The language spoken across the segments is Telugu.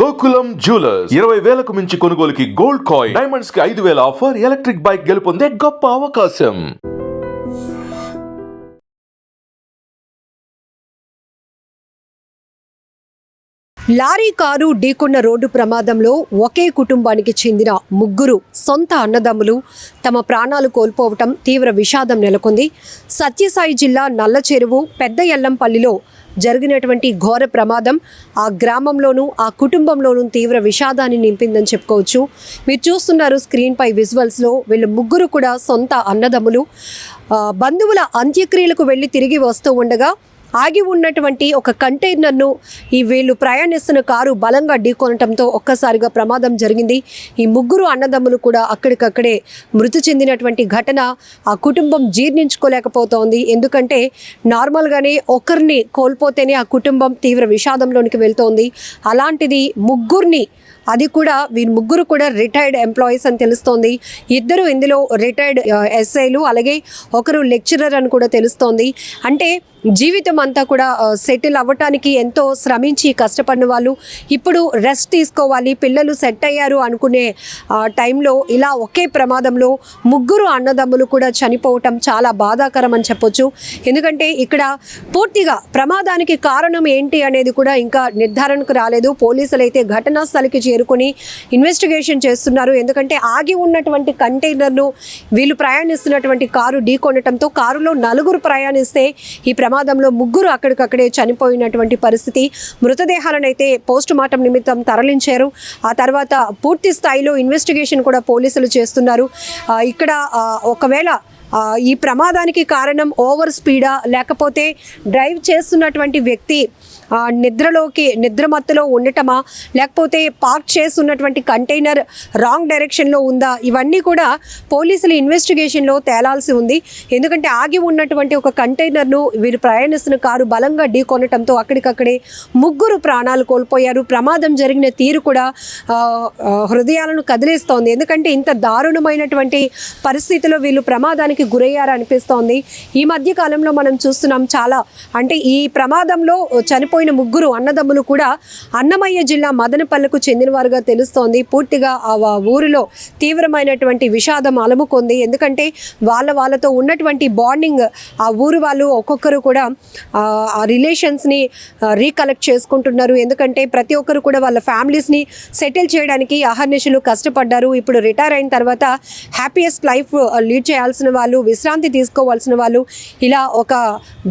గోకులం జ్యువెలర్స్ 20,000కు మించి కొనుగోలుకి గోల్డ్ కాయిన్, డైమండ్స్ కి 5,000 ఆఫర్, ఎలక్ట్రిక్ బైక్ గెలుపొందే గొప్ప అవకాశం. లారీ కారు ఢీకొన్న రోడ్డు ప్రమాదంలో ఒకే కుటుంబానికి చెందిన ముగ్గురు సొంత అన్నదమ్ములు తమ ప్రాణాలు కోల్పోవటం తీవ్ర విషాదం నెలకొంది. సత్యసాయి జిల్లా నల్లచెరువు పెద్ద ఎల్లంపల్లిలో జరిగినటువంటి ఘోర ప్రమాదం ఆ గ్రామంలోనూ ఆ కుటుంబంలోనూ తీవ్ర విషాదాన్ని నింపిందని చెప్పుకోవచ్చు. మీరు చూస్తున్నారు స్క్రీన్పై విజువల్స్లో, వీళ్ళు ముగ్గురు కూడా సొంత అన్నదమ్ములు. బంధువుల అంత్యక్రియలకు వెళ్ళి తిరిగి వస్తూ ఉండగా ఆగి ఉన్నటువంటి ఒక కంటైనర్ను వీళ్ళు ప్రయాణిస్తున్న కారు బలంగా ఢీకొనటంతో ఒక్కసారిగా ప్రమాదం జరిగింది. ఈ ముగ్గురు అన్నదమ్ములు కూడా అక్కడికక్కడే మృతి చెందినటువంటి ఘటన ఆ కుటుంబం జీర్ణించుకోలేకపోతోంది. ఎందుకంటే నార్మల్గానే ఒకరిని కోల్పోతేనే ఆ కుటుంబం తీవ్ర విషాదంలోనికి వెళ్తోంది. అలాంటిది ముగ్గురిని, అది కూడా వీరి ముగ్గురు కూడా రిటైర్డ్ ఎంప్లాయీస్ అని తెలుస్తోంది. ఇద్దరు ఇందులో రిటైర్డ్ ఎస్ఐలు, అలాగే ఒకరు లెక్చరర్ అని కూడా తెలుస్తోంది. అంటే జీవితం అంతా కూడా సెటిల్ అవ్వటానికి ఎంతో శ్రమించి కష్టపడిన వాళ్ళు ఇప్పుడు రెస్ట్ తీసుకోవాలి, పిల్లలు సెట్ అయ్యారు అనుకునే టైంలో ఇలా ఒకే ప్రమాదంలో ముగ్గురు అన్నదమ్ములు కూడా చనిపోవటం చాలా బాధాకరం అని చెప్పొచ్చు. ఎందుకంటే ఇక్కడ పూర్తిగా ప్రమాదానికి కారణం ఏంటి అనేది కూడా ఇంకా నిర్ధారణకు రాలేదు. పోలీసులు అయితే ఘటనా స్థలికి చేరుకొని ఇన్వెస్టిగేషన్ చేస్తున్నారు. ఎందుకంటే ఆగి ఉన్నటువంటి కంటైనర్ను వీళ్ళు ప్రయాణిస్తున్నటువంటి కారు ఢీకొనటంతో కారులో నలుగురు ప్రయాణిస్తే ఈ ప్రమాదంలో ముగ్గురు అక్కడికక్కడే చనిపోయినటువంటి పరిస్థితి. మృతదేహాలను అయితే పోస్ట్ మార్టం నిమిత్తం తరలించారు. ఆ తర్వాత పూర్తి స్థాయిలో ఇన్వెస్టిగేషన్ కూడా పోలీసులు చేస్తున్నారు. ఇక్కడ ఒకవేళ ఈ ప్రమాదానికి కారణం ఓవర్ స్పీడా, లేకపోతే డ్రైవ్ చేస్తున్నటువంటి వ్యక్తి నిద్రమత్తులో ఉండటమా, లేకపోతే పార్క్ చేస్తున్నటువంటి కంటైనర్ రాంగ్ డైరెక్షన్లో ఉందా, ఇవన్నీ కూడా పోలీసులు ఇన్వెస్టిగేషన్లో తేలాల్సి ఉంది. ఎందుకంటే ఆగి ఉన్నటువంటి ఒక కంటైనర్ను వీరు ప్రయాణిస్తున్న కారు బలంగా ఢీకొనటంతో అక్కడికక్కడే ముగ్గురు ప్రాణాలు కోల్పోయారు. ప్రమాదం జరిగిన తీరు కూడా హృదయాలను కదిలేస్తోంది. ఎందుకంటే ఇంత దారుణమైనటువంటి పరిస్థితిలో వీళ్ళు ప్రమాదానికి గురయ్యారు అనిపిస్తోంది. ఈ మధ్య కాలంలో మనం చూస్తున్నాం చాలా, అంటే ఈ ప్రమాదంలో చనిపోయిన ముగ్గురు అన్నదమ్ములు కూడా అన్నమయ్య జిల్లా మదనపల్లెకు చెందినవారుగా తెలుస్తోంది. పూర్తిగా ఆ ఊరిలో తీవ్రమైనటువంటి విషాదం అలముకుంది. ఎందుకంటే వాళ్ళతో ఉన్నటువంటి బాండింగ్, ఆ ఊరు వాళ్ళు ఒక్కొక్కరు కూడా ఆ రిలేషన్స్ని రీకలెక్ట్ చేసుకుంటున్నారు. ఎందుకంటే ప్రతి ఒక్కరు కూడా వాళ్ళ ఫ్యామిలీస్ని సెటిల్ చేయడానికి అహర్నిశలు కష్టపడ్డారు. ఇప్పుడు రిటైర్ అయిన తర్వాత హ్యాపీయెస్ట్ లైఫ్ లీడ్ చేయాల్సిన వాళ్ళు, విశ్రాంతి తీసుకోవాల్సిన వాళ్ళు ఇలా ఒక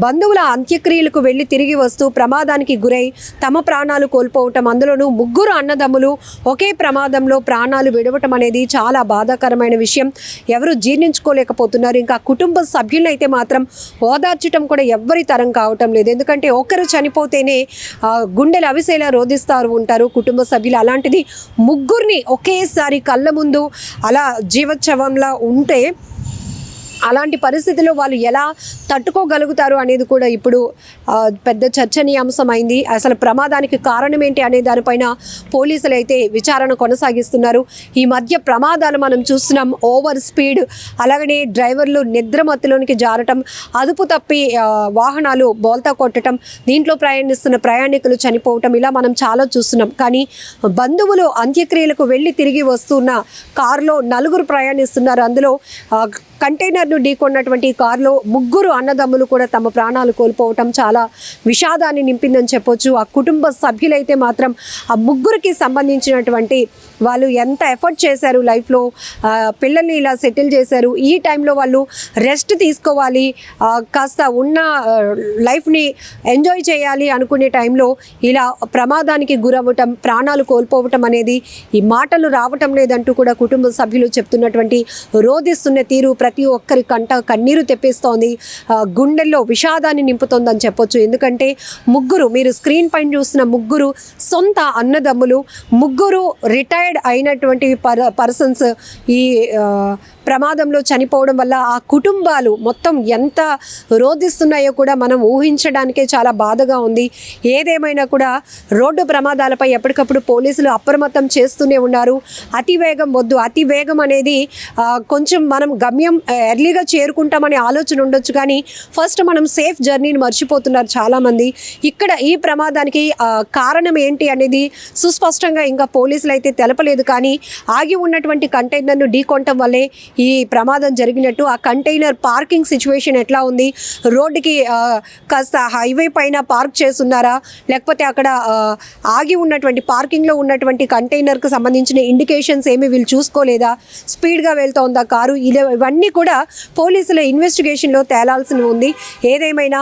బంధువుల అంత్యక్రియలకు వెళ్ళి తిరిగి వస్తూ ప్రమాదానికి గురై తమ ప్రాణాలు కోల్పోవటం, అందులోనూ ముగ్గురు అన్నదమ్ములు ఒకే ప్రమాదంలో ప్రాణాలు విడవటం అనేది చాలా బాధాకరమైన విషయం. ఎవరు జీర్ణించుకోలేకపోతున్నారు. ఇంకా కుటుంబ సభ్యులను అయితే మాత్రం ఓదార్చడం కూడా ఎవ్వరి తరం కావటం లేదు. ఎందుకంటే ఒకరు చనిపోతేనే గుండెలు అవిసేలా రోధిస్తారు ఉంటారు కుటుంబ సభ్యులు. అలాంటిది ముగ్గురిని ఒకేసారి కళ్ళ ముందు అలా జీవోత్సవంలా ఉంటే అలాంటి పరిస్థితిలో వాళ్ళు ఎలా తట్టుకోగలుగుతారు అనేది కూడా ఇప్పుడు పెద్ద చర్చనీయాంశమైంది. అసలు ప్రమాదానికి కారణం ఏంటి అనే దానిపైన పోలీసులు అయితే విచారణ కొనసాగిస్తున్నారు. ఈ మధ్య ప్రమాదాలు మనం చూస్తున్నాం. ఓవర్ స్పీడ్, అలాగనే డ్రైవర్లు నిద్రమత్తులోనికి జారటం, అదుపు తప్పి వాహనాలు బోల్తా కొట్టడం, దీంట్లో ప్రయాణిస్తున్న ప్రయాణికులు చనిపోవటం, ఇలా మనం చాలా చూస్తున్నాం. కానీ బంధువులు అంత్యక్రియలకు వెళ్ళి తిరిగి వస్తున్న కారులో నలుగురు ప్రయాణిస్తున్నారు. అందులో కంటైనర్ను ఢీకొన్నటువంటి కారులో ముగ్గురు అన్నదమ్ములు కూడా తమ ప్రాణాలు కోల్పోవటం చాలా విషాదాన్ని నింపిందని చెప్పొచ్చు. ఆ కుటుంబ సభ్యులైతే మాత్రం ఆ ముగ్గురికి సంబంధించినటువంటి వాళ్ళు ఎంత ఎఫర్ట్ చేశారు లైఫ్లో, పిల్లల్ని ఇలా సెటిల్ చేశారు. ఈ టైంలో వాళ్ళు రెస్ట్ తీసుకోవాలి, కాస్త ఉన్న లైఫ్ని ఎంజాయ్ చేయాలి అనుకునే టైంలో ఇలా ప్రమాదానికి గురవ్వటం, ప్రాణాలు కోల్పోవటం అనేది ఈ మాటలు రావటం లేదంటూ కూడా కుటుంబ సభ్యులు చెప్తున్నటువంటి రోధిస్తున్న తీరు ప్రతి ఒక్కరి కన్నీరు తెప్పిస్తోంది, గుండెల్లో విషాదాన్ని నింపుతోందని చెప్పొచ్చు. ఎందుకంటే ముగ్గురు, మీరు స్క్రీన్ పైన చూస్తున్న ముగ్గురు సొంత అన్నదమ్ములు, ముగ్గురు రిటైర్డ్ అయినటువంటి పర్సన్స్. ఈ ప్రమాదంలో చనిపోవడం వల్ల ఆ కుటుంబాలు మొత్తం ఎంత రోధిస్తున్నాయో కూడా మనం ఊహించడానికే చాలా బాధగా ఉంది. ఏదేమైనా కూడా రోడ్డు ప్రమాదాలపై ఎప్పటికప్పుడు పోలీసులు అప్రమత్తం చేస్తూనే ఉన్నారు. అతి వేగం వద్దు, అతి వేగం అనేది కొంచెం మనం గమ్యం ఎర్లీగా చేరుకుంటామనే ఆలోచన ఉండొచ్చు, కానీ ఫస్ట్ మనం సేఫ్ జర్నీని మర్చిపోతున్నారు చాలామంది. ఇక్కడ ఈ ప్రమాదానికి కారణం ఏంటి అనేది సుస్పష్టంగా ఇంకా పోలీసులు అయితే తెలపలేదు, కానీ ఆగి ఉన్నటువంటి కంటైనర్ను ఢీకొనటం వల్లే ఈ ప్రమాదం జరిగినట్టు. ఆ కంటైనర్ పార్కింగ్ సిచ్యువేషన్ ఎట్లా ఉంది, రోడ్డుకి కాస్త హైవే పైన పార్క్ చేస్తున్నారా, లేకపోతే అక్కడ ఆగి ఉన్నటువంటి పార్కింగ్లో ఉన్నటువంటి కంటైనర్కి సంబంధించిన ఇండికేషన్స్ ఏమి వీళ్ళు చూసుకోలేదా, స్పీడ్గా వెళ్తూ ఉందా కారు, ఇవన్నీ కూడా పోలీసుల ఇన్వెస్టిగేషన్లో తేలాల్సి ఉంది. ఏదేమైనా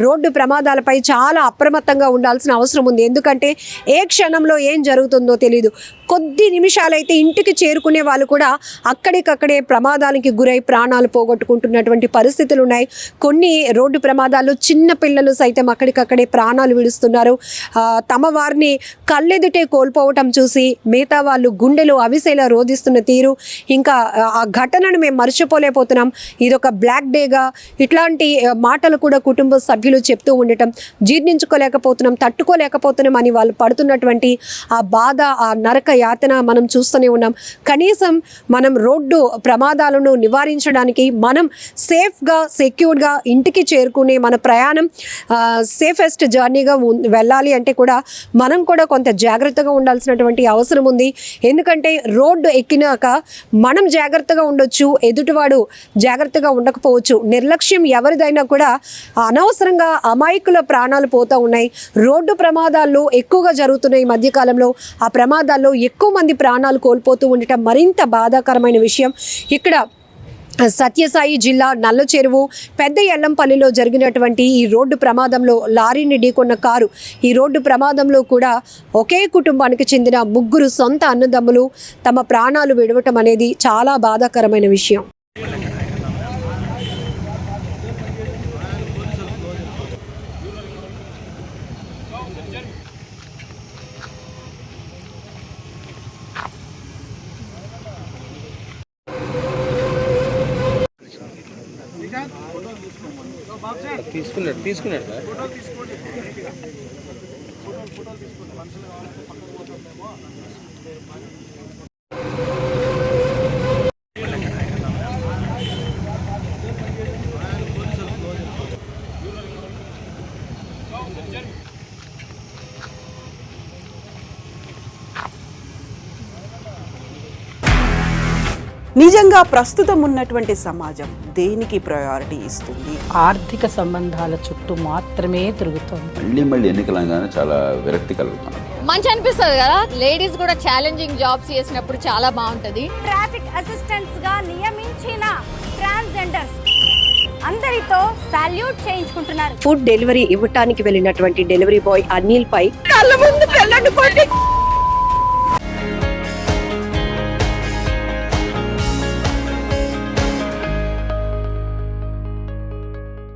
రోడ్డు ప్రమాదాలపై చాలా అప్రమత్తంగా ఉండాల్సిన అవసరం ఉంది. ఎందుకంటే ఏ క్షణంలో ఏం జరుగుతుందో తెలీదు. కొద్ది నిమిషాలైతే ఇంటికి చేరుకునే వాళ్ళు కూడా అక్కడికక్కడే ప్రమాదానికి గురై ప్రాణాలు పోగొట్టుకుంటున్నటువంటి పరిస్థితులు ఉన్నాయి. కొన్ని రోడ్డు ప్రమాదాలు చిన్న పిల్లలు సైతం అక్కడికక్కడే ప్రాణాలు విడుస్తున్నారు. తమ వారిని కళ్ళెదుటే కోల్పోవటం చూసి మిగతా వాళ్ళు గుండెలు అవిసేలా రోధిస్తున్న తీరు, ఇంకా ఆ ఘటనను మేము మర్చిపోలేకపోతున్నాం, ఇదొక బ్లాక్ డేగా ఇట్లాంటి మాటలు కూడా కుటుంబ సభ్యులు చెప్తూ ఉండటం జీర్ణించుకోలేకపోతున్నాం, తట్టుకోలేకపోతున్నాం అని వాళ్ళు పడుతున్నటువంటి ఆ బాధ, ఆ నరక యాతన మనం చూస్తూనే ఉన్నాం. కనీసం మనం రోడ్డు ప్రమాదాలను నివారించడానికి మనం సేఫ్గా సెక్యూర్డ్గా ఇంటికి చేరుకునే మన ప్రయాణం సేఫెస్ట్ జర్నీగా వెళ్ళాలి అంటే కూడా మనం కూడా కొంత జాగ్రత్తగా ఉండాల్సినటువంటి అవసరం ఉంది. ఎందుకంటే రోడ్డు ఎక్కినాక మనం జాగ్రత్తగా ఉండొచ్చు, ఎదుటివాడు జాగ్రత్తగా ఉండకపోవచ్చు. నిర్లక్ష్యం ఎవరిదైనా కూడా అనవసరంగా అమాయకుల ప్రాణాలు పోతూ ఉన్నాయి. రోడ్డు ప్రమాదాల్లో ఎక్కువగా జరుగుతున్నాయి ఈ మధ్యకాలంలో. ఆ ప్రమాదాల్లో ఎక్కువ మంది ప్రాణాలు కోల్పోతూ ఉండటం మరింత బాధాకరమైన విషయం. ఇక్కడ సత్యసాయి జిల్లా నల్లచెరువు పెద్ద ఎల్లంపల్లిలో జరిగినటువంటి ఈ రోడ్డు ప్రమాదంలో లారీని ఢీకొన్న కారు, ఈ రోడ్డు ప్రమాదంలో కూడా ఒకే కుటుంబానికి చెందిన 3 సొంత అన్నదమ్ములు తమ ప్రాణాలు విడవటం అనేది చాలా బాధాకరమైన విషయం. తీసుకున్నాడు సార్. నిజంగా ప్రస్తుతం ఉన్నటువంటి సమాజం దేనికి ప్రయారిటీ ఇస్తుంది? ఆర్థిక సంబంధాల చుట్టూ మాత్రమే తిరుగుతుంది. మళ్ళీ ఎన్నికలంగానే చాలా విరక్తి కలుగుతున్నాం. మంచి అనిపిస్తుంది కదా, లేడీస్ కూడా ఛాలెంజింగ్ జాబ్స్ చేసినప్పుడు చాలా బాగుంటది. ట్రాఫిక్ అసిస్టెంట్స్ గా నియమించిన ట్రాన్స్జెండర్స్ అందరితో సాల్యూట్ చేయించుకుంటున్నారు. ఫుడ్ డెలివరీ ఇవ్వటానికి వెళ్ళినటువంటి డెలివరీ బాయ్ అనిల్ పై కళ్ళ ముందు